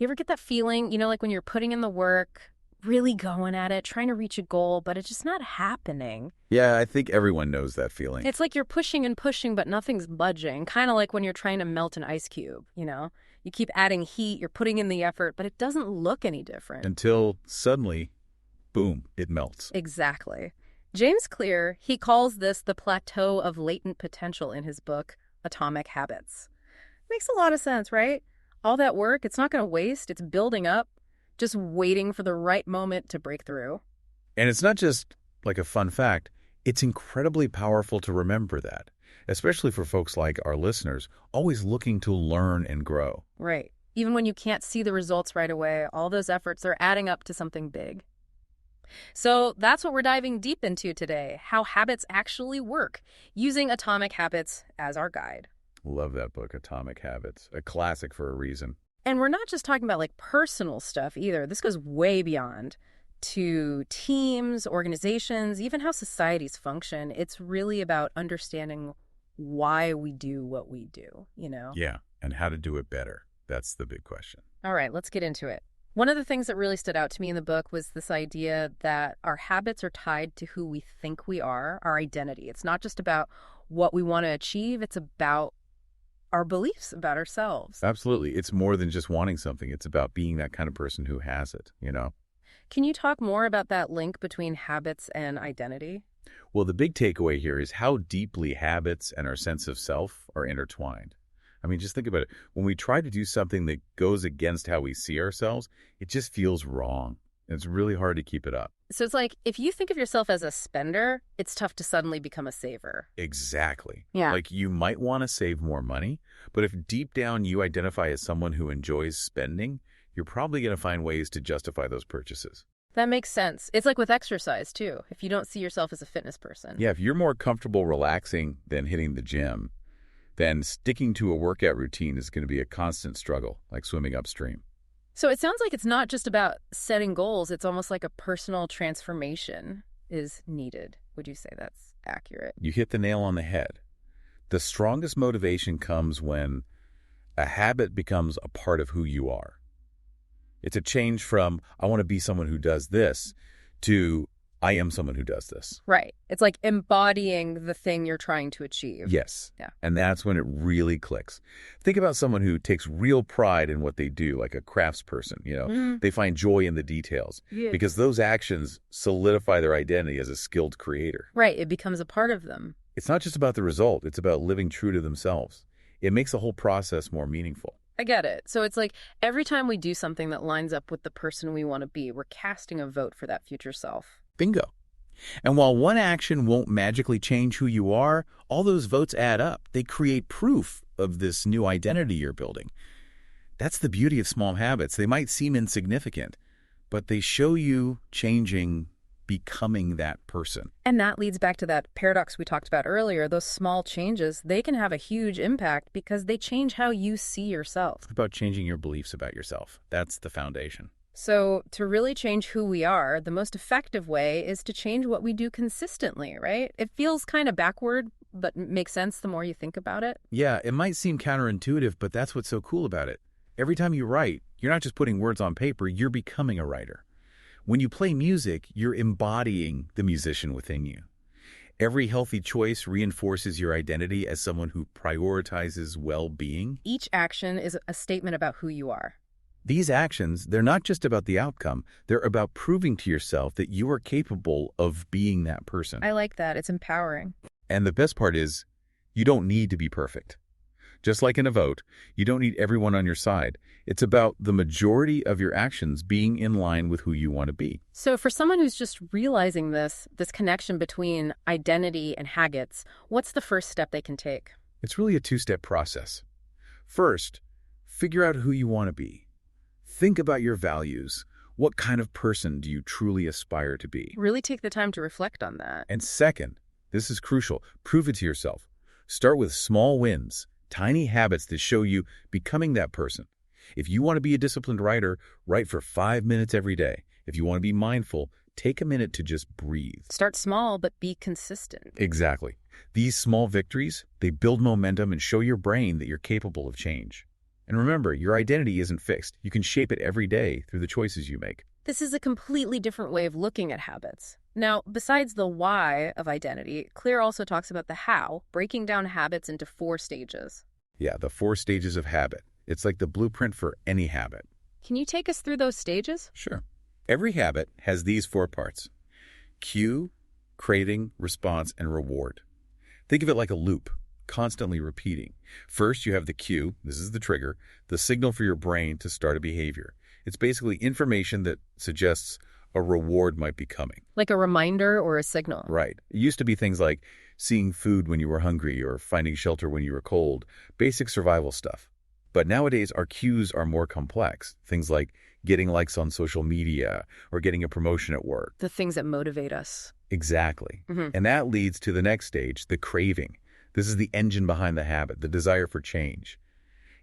You ever get that feeling, like when you're putting in the work, really going at it, trying to reach a goal, but it's just not happening? Yeah, I think everyone knows that feeling. It's like you're pushing and pushing, but nothing's budging. Kind of like when you're trying to melt an ice cube. You keep adding heat, you're putting in the effort, but it doesn't look any different. Until suddenly, boom, it melts. Exactly. James Clear, he calls this the plateau of latent potential in his book, Atomic Habits. Makes a lot of sense, right? All that work, it's not going to waste. It's building up, just waiting for the right moment to break through. And it's not just like a fun fact. It's incredibly powerful to remember that, especially for folks like our listeners, always looking to learn and grow. Right. Even when you can't see the results right away, all those efforts are adding up to something big. So that's what we're diving deep into today, how habits actually work, using Atomic Habits as our guide. Love that book, Atomic Habits, a classic for a reason. And we're not just talking about like personal stuff either. This goes way beyond to teams, organizations, even how societies function. It's really about understanding why we do what we do. Yeah, and how to do it better. That's the big question. All right, let's get into it. One of the things that really stood out to me in the book was this idea that our habits are tied to who we think we are, our identity. It's not just about what we want to achieve, it's about our beliefs about ourselves. Absolutely. It's more than just wanting something. It's about being that kind of person who has it. Can you talk more about that link between habits and identity? Well, the big takeaway here is how deeply habits and our sense of self are intertwined. I mean, just think about it. When we try to do something that goes against how we see ourselves, it just feels wrong. It's really hard to keep it up. So it's like if you think of yourself as a spender, it's tough to suddenly become a saver. Exactly. Yeah. Like you might want to save more money, but if deep down you identify as someone who enjoys spending, you're probably going to find ways to justify those purchases. That makes sense. It's like with exercise, too, if you don't see yourself as a fitness person. Yeah, if you're more comfortable relaxing than hitting the gym, then sticking to a workout routine is going to be a constant struggle, like swimming upstream. So it sounds like it's not just about setting goals. It's almost like a personal transformation is needed. Would you say that's accurate? You hit the nail on the head. The strongest motivation comes when a habit becomes a part of who you are. It's a change from, I want to be someone who does this, to, I am someone who does this. Right. It's like embodying the thing you're trying to achieve. Yes. Yeah. And that's when it really clicks. Think about someone who takes real pride in what they do, like a craftsperson. They find joy in the details because those actions solidify their identity as a skilled creator. Right. It becomes a part of them. It's not just about the result. It's about living true to themselves. It makes the whole process more meaningful. I get it. So it's like every time we do something that lines up with the person we want to be, we're casting a vote for that future self. Bingo. And while one action won't magically change who you are, all those votes add up. They create proof of this new identity you're building. That's the beauty of small habits. They might seem insignificant, but they show you changing, becoming that person. And that leads back to that paradox we talked about earlier. Those small changes, they can have a huge impact because they change how you see yourself. It's about changing your beliefs about yourself. That's the foundation. So to really change who we are, the most effective way is to change what we do consistently, right? It feels kind of backward, but makes sense the more you think about it. Yeah, it might seem counterintuitive, but that's what's so cool about it. Every time you write, you're not just putting words on paper, you're becoming a writer. When you play music, you're embodying the musician within you. Every healthy choice reinforces your identity as someone who prioritizes well-being. Each action is a statement about who you are. These actions, they're not just about the outcome. They're about proving to yourself that you are capable of being that person. I like that. It's empowering. And the best part is, you don't need to be perfect. Just like in a vote, you don't need everyone on your side. It's about the majority of your actions being in line with who you want to be. So for someone who's just realizing this connection between identity and habits, what's the first step they can take? It's really a two-step process. First, figure out who you want to be. Think about your values. What kind of person do you truly aspire to be? Really take the time to reflect on that. And second, this is crucial, prove it to yourself. Start with small wins, tiny habits that show you becoming that person. If you want to be a disciplined writer, write for 5 minutes every day. If you want to be mindful, take a minute to just breathe. Start small, but be consistent. Exactly. These small victories, they build momentum and show your brain that you're capable of change. And remember, your identity isn't fixed. You can shape it every day through the choices you make. This is a completely different way of looking at habits. Now, besides the why of identity, Clear also talks about the how, breaking down habits into 4 stages. Yeah, the 4 stages of habit. It's like the blueprint for any habit. Can you take us through those stages? Sure. Every habit has these 4 parts: cue, craving, response, and reward. Think of it like a loop, constantly repeating. First, you have the cue, this is the trigger, the signal for your brain to start a behavior. It's basically information that suggests a reward might be coming. Like a reminder or a signal? Right. It used to be things like seeing food when you were hungry or finding shelter when you were cold, basic survival stuff. But nowadays, our cues are more complex. Things like getting likes on social media or getting a promotion at work. The things that motivate us. Exactly. And that leads to the next stage, the craving. This is the engine behind the habit, the desire for change.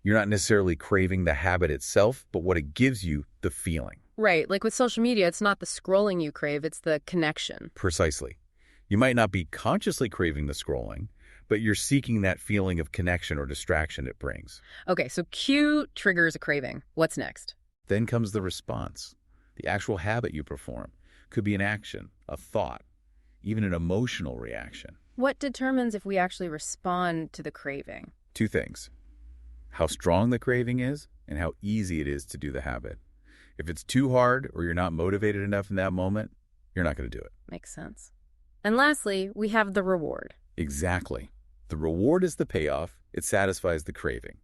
You're not necessarily craving the habit itself, but what it gives you, the feeling. Right. Like with social media, it's not the scrolling you crave, it's the connection. Precisely. You might not be consciously craving the scrolling, but you're seeking that feeling of connection or distraction it brings. Okay, so cue triggers a craving. What's next? Then comes the response, the actual habit you perform. Could be an action, a thought, even an emotional reaction. What determines if we actually respond to the craving? 2 things: how strong the craving is and how easy it is to do the habit. If it's too hard or you're not motivated enough in that moment, you're not going to do it. Makes sense. And lastly, we have the reward. Exactly. The reward is the payoff. It satisfies the craving.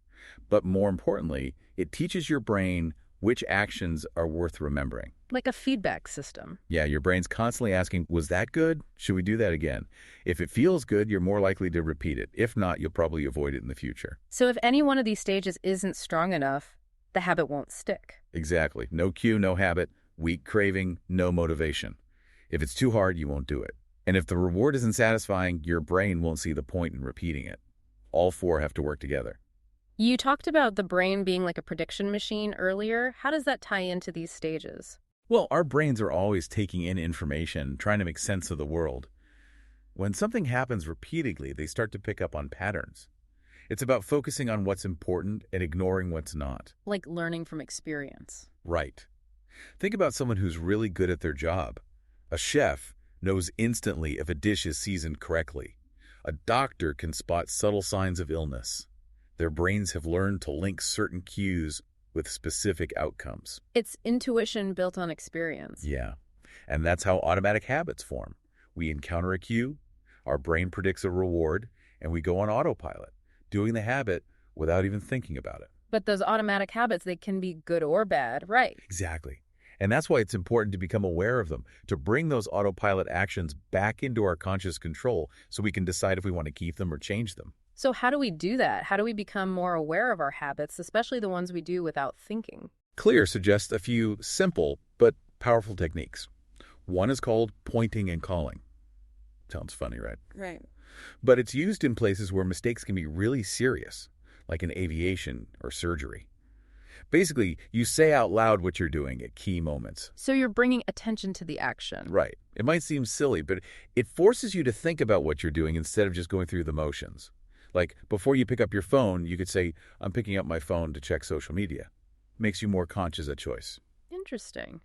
But more importantly, it teaches your brain which actions are worth remembering. Like a feedback system. Yeah, your brain's constantly asking, was that good? Should we do that again? If it feels good, you're more likely to repeat it. If not, you'll probably avoid it in the future. So if any one of these stages isn't strong enough, the habit won't stick. Exactly. No cue, no habit. Weak craving, no motivation. If it's too hard, you won't do it. And if the reward isn't satisfying, your brain won't see the point in repeating it. All 4 have to work together. You talked about the brain being like a prediction machine earlier. How does that tie into these stages? Well, our brains are always taking in information, trying to make sense of the world. When something happens repeatedly, they start to pick up on patterns. It's about focusing on what's important and ignoring what's not. Like learning from experience. Right. Think about someone who's really good at their job. A chef knows instantly if a dish is seasoned correctly. A doctor can spot subtle signs of illness. Their brains have learned to link certain cues with specific outcomes. It's intuition built on experience. Yeah. And that's how automatic habits form. We encounter a cue, our brain predicts a reward, and we go on autopilot, doing the habit without even thinking about it. But those automatic habits, they can be good or bad, right? Exactly. And that's why it's important to become aware of them, to bring those autopilot actions back into our conscious control so we can decide if we want to keep them or change them. So how do we do that? How do we become more aware of our habits, especially the ones we do without thinking? Clear suggests a few simple but powerful techniques. One is called pointing and calling. Sounds funny, right? Right. But it's used in places where mistakes can be really serious, like in aviation or surgery. Basically, you say out loud what you're doing at key moments. So you're bringing attention to the action. Right. It might seem silly, but it forces you to think about what you're doing instead of just going through the motions. Like, before you pick up your phone, you could say, I'm picking up my phone to check social media. Makes you more conscious of choice. Interesting.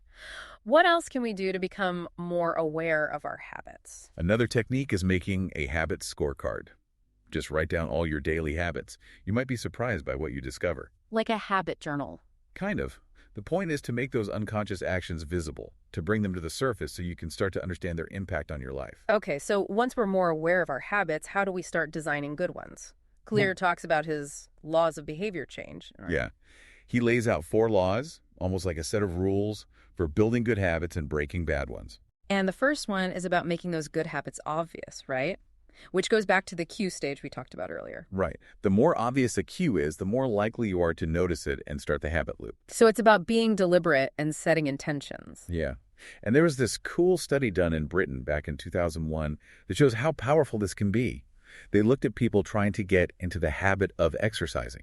What else can we do to become more aware of our habits? Another technique is making a habit scorecard. Just write down all your daily habits. You might be surprised by what you discover. Like a habit journal. Kind of. The point is to make those unconscious actions visible, to bring them to the surface so you can start to understand their impact on your life. Okay, so once we're more aware of our habits, how do we start designing good ones? Clear talks about his laws of behavior change. Right? Yeah. He lays out 4 laws, almost like a set of rules, for building good habits and breaking bad ones. And the first one is about making those good habits obvious, right? Which goes back to the cue stage we talked about earlier. Right. The more obvious a cue is, the more likely you are to notice it and start the habit loop. So it's about being deliberate and setting intentions. Yeah. And there was this cool study done in Britain back in 2001 that shows how powerful this can be. They looked at people trying to get into the habit of exercising.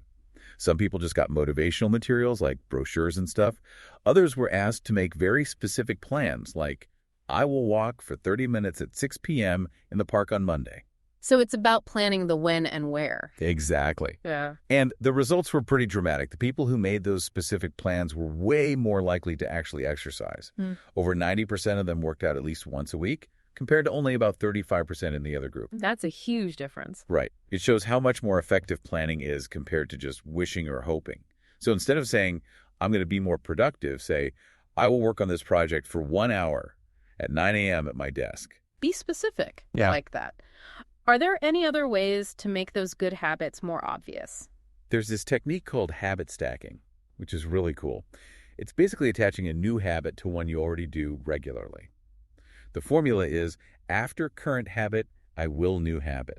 Some people just got motivational materials like brochures and stuff. Others were asked to make very specific plans like, I will walk for 30 minutes at 6 p.m. in the park on Monday. So it's about planning the when and where. Exactly. Yeah. And the results were pretty dramatic. The people who made those specific plans were way more likely to actually exercise. Hmm. Over 90% of them worked out at least once a week, compared to only about 35% in the other group. That's a huge difference. Right. It shows how much more effective planning is compared to just wishing or hoping. So instead of saying, I'm going to be more productive, say, I will work on this project for 1 hour at 9 a.m. at my desk. Be specific Yeah. like that. Are there any other ways to make those good habits more obvious? There's this technique called habit stacking, which is really cool. It's basically attaching a new habit to one you already do regularly. The formula is, after current habit, I will new habit.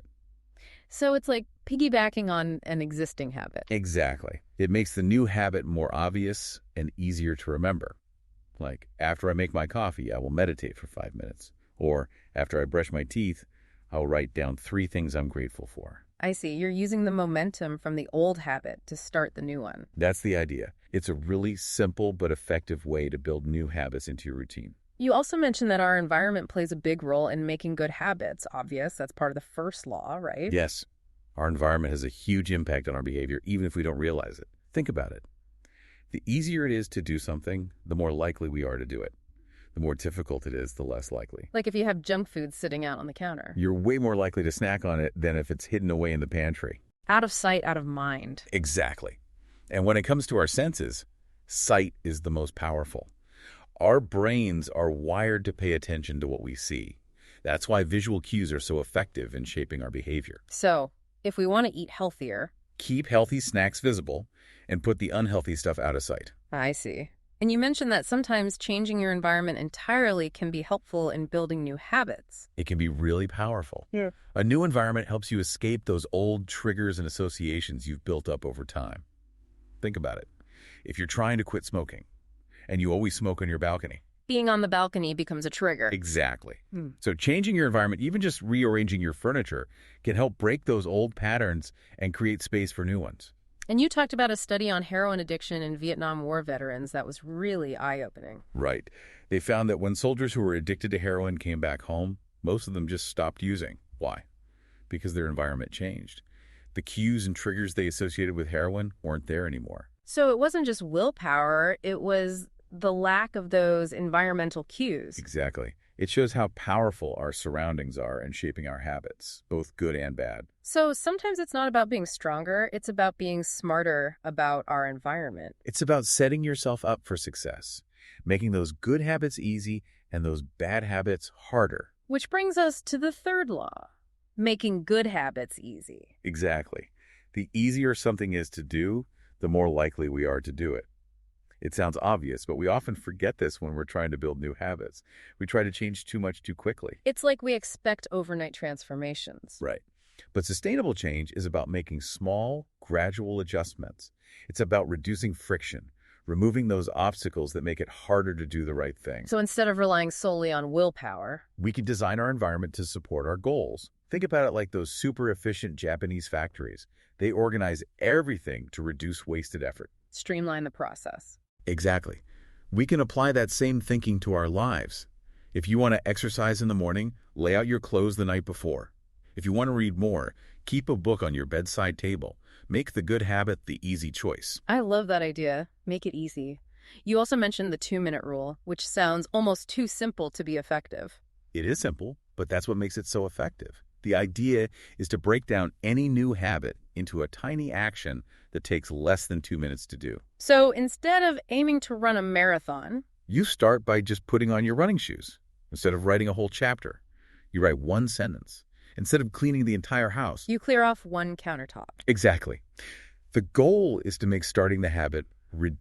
So it's like piggybacking on an existing habit. Exactly. It makes the new habit more obvious and easier to remember. Like, after I make my coffee, I will meditate for 5 minutes. Or, after I brush my teeth, I'll write down 3 things I'm grateful for. I see. You're using the momentum from the old habit to start the new one. That's the idea. It's a really simple but effective way to build new habits into your routine. You also mentioned that our environment plays a big role in making good habits. Obvious. That's part of the first law, right? Yes, our environment has a huge impact on our behavior, even if we don't realize it. Think about it. The easier it is to do something, the more likely we are to do it. The more difficult it is, the less likely. Like if you have junk food sitting out on the counter. You're way more likely to snack on it than if it's hidden away in the pantry. Out of sight, out of mind. Exactly. And when it comes to our senses, sight is the most powerful. Our brains are wired to pay attention to what we see. That's why visual cues are so effective in shaping our behavior. So, if we want to eat healthier, Keep healthy snacks visible and put the unhealthy stuff out of sight. I see. And you mentioned that sometimes changing your environment entirely can be helpful in building new habits. It can be really powerful. Yeah. A new environment helps you escape those old triggers and associations you've built up over time. Think about it. If you're trying to quit smoking and you always smoke on your balcony. Being on the balcony becomes a trigger. Exactly. Hmm. So changing your environment, even just rearranging your furniture, can help break those old patterns and create space for new ones. And you talked about a study on heroin addiction in Vietnam War veterans that was really eye-opening. Right. They found that when soldiers who were addicted to heroin came back home, most of them just stopped using. Why? Because their environment changed. The cues and triggers they associated with heroin weren't there anymore. So it wasn't just willpower, it was the lack of those environmental cues. Exactly. It shows how powerful our surroundings are in shaping our habits, both good and bad. So sometimes it's not about being stronger, it's about being smarter about our environment. It's about setting yourself up for success, making those good habits easy and those bad habits harder. Which brings us to the third law, making good habits easy. Exactly. The easier something is to do, the more likely we are to do it. It sounds obvious, but we often forget this when we're trying to build new habits. We try to change too much too quickly. It's like we expect overnight transformations. Right. But sustainable change is about making small, gradual adjustments. It's about reducing friction, removing those obstacles that make it harder to do the right thing. So instead of relying solely on willpower, We can design our environment to support our goals. Think about it like those super efficient Japanese factories. They organize everything to reduce wasted effort. streamline the process. Exactly. We can apply that same thinking to our lives. If you want to exercise in the morning, lay out your clothes the night before. If you want to read more, keep a book on your bedside table. Make the good habit the easy choice. I love that idea. Make it easy. You also mentioned the 2-minute rule, which sounds almost too simple to be effective. It is simple, but that's what makes it so effective. The idea is to break down any new habit into a tiny action that takes less than 2 minutes to do. So instead of aiming to run a marathon, You start by just putting on your running shoes. Instead of writing a whole chapter, you write one sentence. Instead of cleaning the entire house. you clear off one countertop. Exactly. The goal is to make starting the habit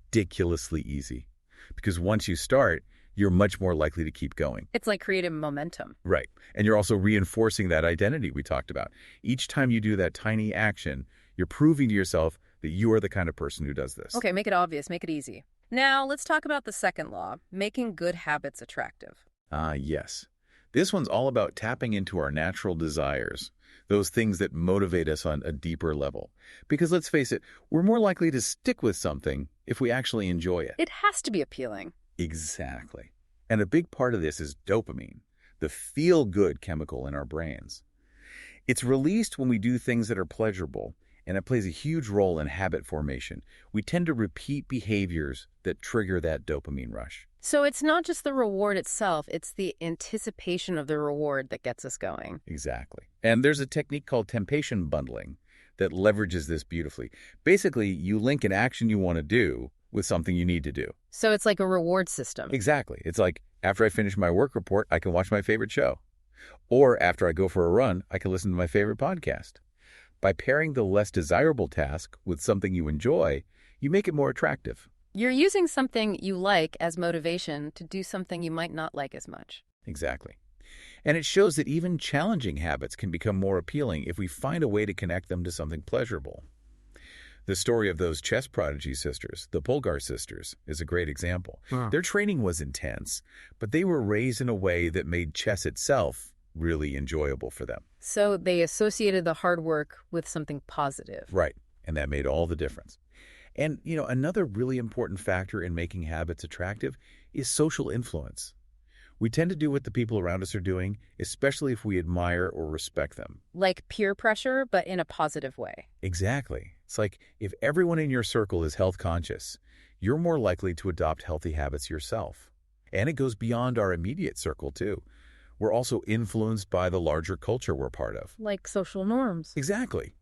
ridiculously easy. Because once you start, you're much more likely to keep going. It's like creating momentum. Right. And you're also reinforcing that identity we talked about. Each time you do that tiny action, you're proving to yourself that you are the kind of person who does this. Okay, make it obvious, make it easy. Now, let's talk about the second law, making good habits attractive. Yes. This one's all about tapping into our natural desires, those things that motivate us on a deeper level. Because let's face it, we're more likely to stick with something if we actually enjoy it. It has to be appealing. Exactly. And a big part of this is dopamine, the feel-good chemical in our brains. It's released when we do things that are pleasurable, and it plays a huge role in habit formation. We tend to repeat behaviors that trigger that dopamine rush. So it's not just the reward itself, it's the anticipation of the reward that gets us going. Exactly. And there's a technique called temptation bundling that leverages this beautifully. Basically, you link an action you want to do with something you need to do. So it's like a reward system. Exactly. It's like after I finish my work report, I can watch my favorite show. Or after I go for a run, I can listen to my favorite podcast. By pairing the less desirable task with something you enjoy, you make it more attractive. You're using something you like as motivation to do something you might not like as much. Exactly. And it shows that even challenging habits can become more appealing if we find a way to connect them to something pleasurable. The story of those chess prodigy sisters, the Polgar sisters, is a great example. Wow. Their training was intense, but they were raised in a way that made chess itself really enjoyable for them. So they associated the hard work with something positive. Right. And that made all the difference. And, another really important factor in making habits attractive is social influence. We tend to do what the people around us are doing, especially if we admire or respect them. Like peer pressure, but in a positive way. Exactly. It's like if everyone in your circle is health conscious, you're more likely to adopt healthy habits yourself. And it goes beyond our immediate circle, too. We're also influenced by the larger culture we're part of. Like social norms. Exactly.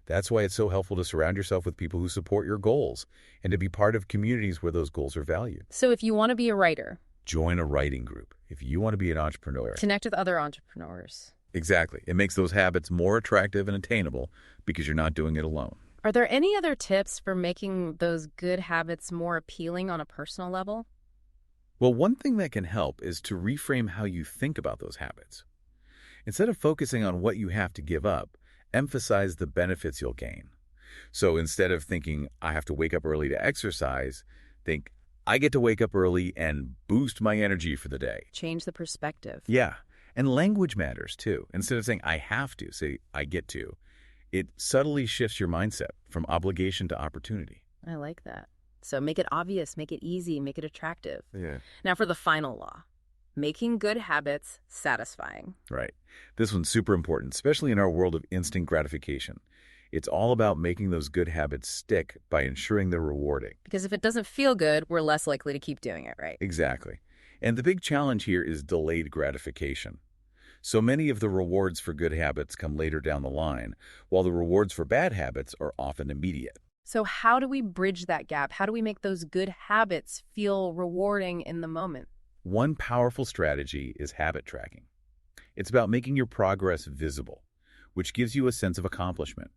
That's why it's so helpful to surround yourself with people who support your goals and to be part of communities where those goals are valued. So if you want to be a writer, join a writing group. If you want to be an entrepreneur, connect with other entrepreneurs. Exactly. It makes those habits more attractive and attainable because you're not doing it alone. Are there any other tips for making those good habits more appealing on a personal level? Well, one thing that can help is to reframe how you think about those habits. Instead of focusing on what you have to give up, emphasize the benefits you'll gain. So instead of thinking, I have to wake up early to exercise, think, I get to wake up early and boost my energy for the day. Change the perspective. Yeah. And language matters too. Instead of saying, I have to, say, I get to. It subtly shifts your mindset from obligation to opportunity. I like that. So make it obvious, make it easy, make it attractive. Yeah. Now for the final law, making good habits satisfying. Right. This one's super important, especially in our world of instant gratification. It's all about making those good habits stick by ensuring they're rewarding. Because if it doesn't feel good, we're less likely to keep doing it, right? Exactly. And the big challenge here is delayed gratification. So many of the rewards for good habits come later down the line, while the rewards for bad habits are often immediate. So how do we bridge that gap? How do we make those good habits feel rewarding in the moment? One powerful strategy is habit tracking. It's about making your progress visible, which gives you a sense of accomplishment.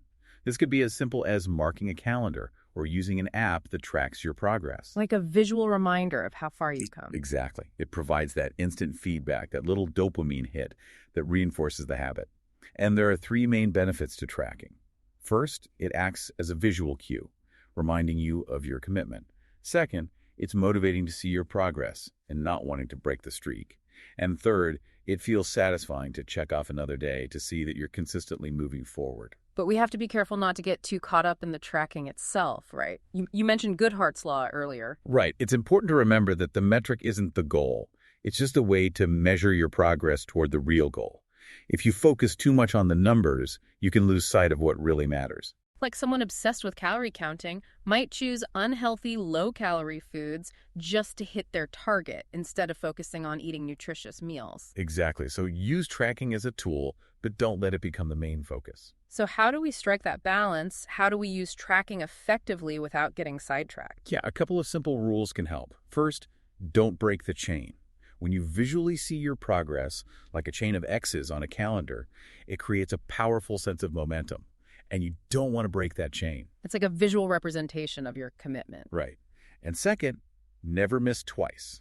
This could be as simple as marking a calendar or using an app that tracks your progress. Like a visual reminder of how far you've come. Exactly. It provides that instant feedback, that little dopamine hit that reinforces the habit. And there are three main benefits to tracking. First, it acts as a visual cue, reminding you of your commitment. Second, it's motivating to see your progress and not wanting to break the streak. And third, it feels satisfying to check off another day to see that you're consistently moving forward. But we have to be careful not to get too caught up in the tracking itself, right? You mentioned Goodhart's Law earlier. Right. It's important to remember that the metric isn't the goal. It's just a way to measure your progress toward the real goal. If you focus too much on the numbers, you can lose sight of what really matters. Like someone obsessed with calorie counting might choose unhealthy, low-calorie foods just to hit their target instead of focusing on eating nutritious meals. Exactly. So use tracking as a tool, but don't let it become the main focus. So how do we strike that balance? How do we use tracking effectively without getting sidetracked? Yeah, a couple of simple rules can help. First, don't break the chain. When you visually see your progress, like a chain of X's on a calendar, it creates a powerful sense of momentum. And you don't want to break that chain. It's like a visual representation of your commitment. Right. And second, never miss twice.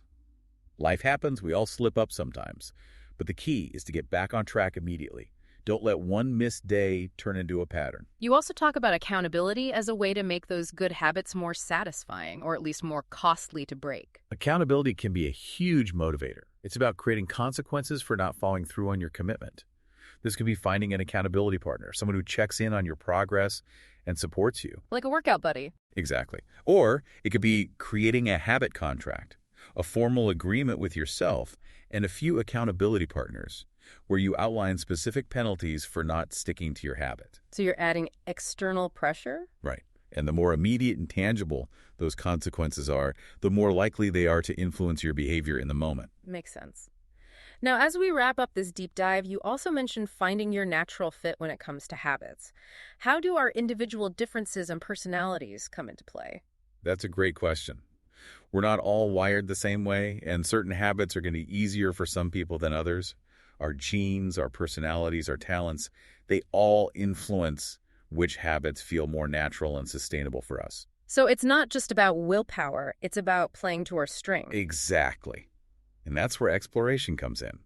Life happens, we all slip up sometimes. But the key is to get back on track immediately. Don't let one missed day turn into a pattern. You also talk about accountability as a way to make those good habits more satisfying, or at least more costly to break. Accountability can be a huge motivator. It's about creating consequences for not following through on your commitment. This could be finding an accountability partner, someone who checks in on your progress and supports you. Like a workout buddy. Exactly. Or it could be creating a habit contract, a formal agreement with yourself and a few accountability partners. where you outline specific penalties for not sticking to your habit. So you're adding external pressure? Right. And the more immediate and tangible those consequences are, the more likely they are to influence your behavior in the moment. Makes sense. Now, as we wrap up this deep dive, you also mentioned finding your natural fit when it comes to habits. How do our individual differences and personalities come into play? That's a great question. We're not all wired the same way, and certain habits are going to be easier for some people than others. Our genes, our personalities, our talents, they all influence which habits feel more natural and sustainable for us. So it's not just about willpower, it's about playing to our strengths. Exactly. And that's where exploration comes in.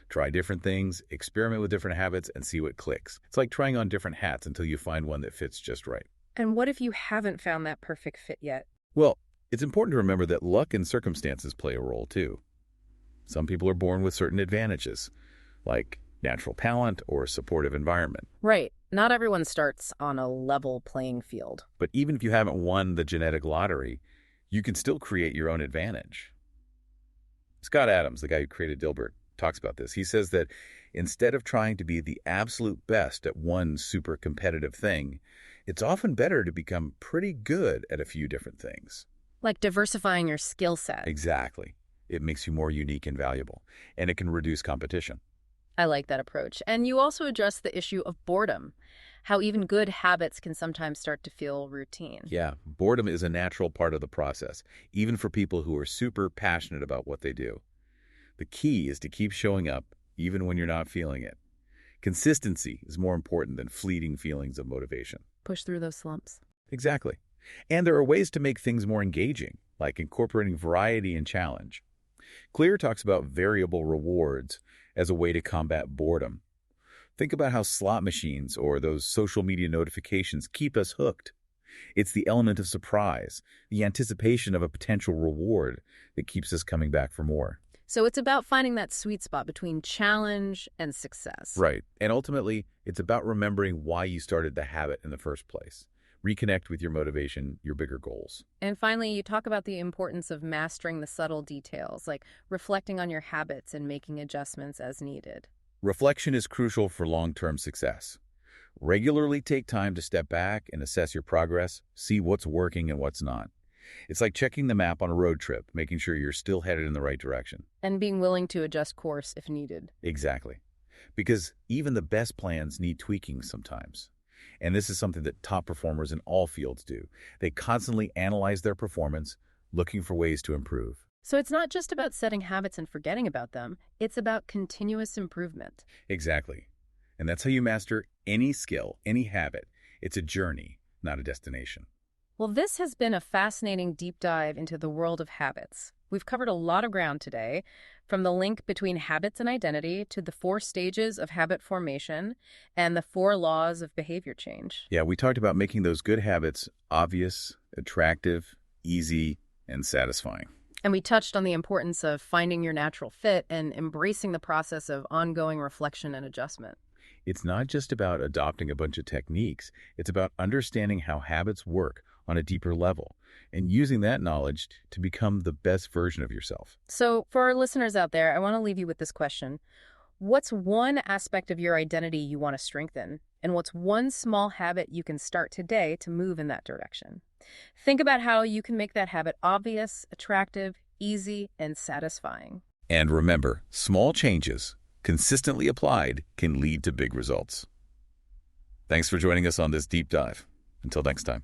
Try different things, experiment with different habits, and see what clicks. It's like trying on different hats until you find one that fits just right. And what if you haven't found that perfect fit yet? Well, it's important to remember that luck and circumstances play a role too. Some people are born with certain advantages, like natural talent or a supportive environment. Right. Not everyone starts on a level playing field. But even if you haven't won the genetic lottery, you can still create your own advantage. Scott Adams, the guy who created Dilbert, talks about this. He says that instead of trying to be the absolute best at one super competitive thing, it's often better to become pretty good at a few different things. Like diversifying your skill set. Exactly. It makes you more unique and valuable, and it can reduce competition. I like that approach. And you also address the issue of boredom, how even good habits can sometimes start to feel routine. Yeah, boredom is a natural part of the process, even for people who are super passionate about what they do. The key is to keep showing up, even when you're not feeling it. Consistency is more important than fleeting feelings of motivation. Push through those slumps. Exactly. And there are ways to make things more engaging, like incorporating variety and challenge. Clear talks about variable rewards as a way to combat boredom. Think about how slot machines or those social media notifications keep us hooked. It's the element of surprise, the anticipation of a potential reward that keeps us coming back for more. So it's about finding that sweet spot between challenge and success. Right. And ultimately, it's about remembering why you started the habit in the first place. Reconnect with your motivation, your bigger goals. And finally, you talk about the importance of mastering the subtle details, like reflecting on your habits and making adjustments as needed. Reflection is crucial for long-term success. Regularly take time to step back and assess your progress, see what's working and what's not. It's like checking the map on a road trip, making sure you're still headed in the right direction. And being willing to adjust course if needed. Exactly. Because even the best plans need tweaking sometimes. And this is something that top performers in all fields do. They constantly analyze their performance, looking for ways to improve. So it's not just about setting habits and forgetting about them. It's about continuous improvement. Exactly. And that's how you master any skill, any habit. It's a journey, not a destination. Well, this has been a fascinating deep dive into the world of habits. We've covered a lot of ground today, from the link between habits and identity to the 4 stages of habit formation and the 4 laws of behavior change. Yeah, we talked about making those good habits obvious, attractive, easy, and satisfying. And we touched on the importance of finding your natural fit and embracing the process of ongoing reflection and adjustment. It's not just about adopting a bunch of techniques. It's about understanding how habits work on a deeper level and using that knowledge to become the best version of yourself. So for our listeners out there, I want to leave you with this question. What's one aspect of your identity you want to strengthen? And what's one small habit you can start today to move in that direction? Think about how you can make that habit obvious, attractive, easy, and satisfying. And remember, small changes, consistently applied, can lead to big results. Thanks for joining us on this deep dive. Until next time.